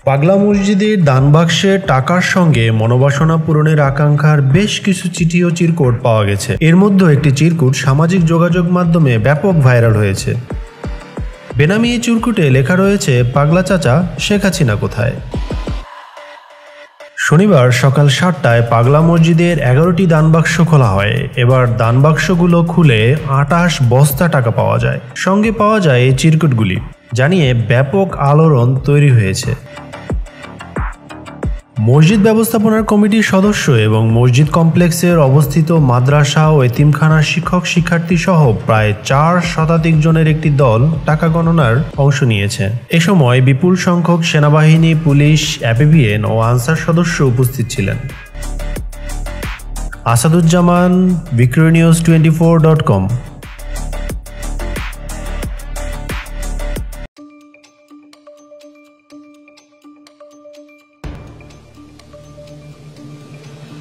পাগলা মসজিদের দানবাক্সে টাকার সঙ্গে মনোবাসনা পূরণের আকাঙ্ক্ষার বেশ কিছু চিঠি ও চিরকুট পাওয়া গেছে। এর মধ্যে একটি চিরকুট সামাজিক যোগাযোগ মাধ্যমে ব্যাপক ভাইরাল হয়েছে। বেনামি এই চিরকুটে লেখা রয়েছে, পাগলা চাচা, শেখ হাসিনা কোথায়? শনিবার সকাল 7টায় পাগলা মসজিদের 11টি দানবাক্স খোলা হয়। এবার দানবাক্সগুলো খুলে 28 বস্তা টাকা পাওয়া যায়। সঙ্গে পাওয়া যায় এই চিরকুটগুলি, জানিয়ে ব্যাপক আলোড়ন তৈরি হয়েছে। মসজিদ ব্যবস্থাপনার কমিটির সদস্য এবং মসজিদ কমপ্লেক্সের অবস্থিত মাদ্রাসা ও এতিমখানার শিক্ষক শিক্ষার্থী সহ প্রায় 4 শতাধিক জনের একটি দল টাকা গণনার অংশ নিয়েছে। এ সময় বিপুল সংখ্যক সেনাবাহিনী, পুলিশ, অ্যাপিবিএন ও আনসার সদস্য উপস্থিত ছিলেন। আসাদুজ্জামান, victorynews24.com।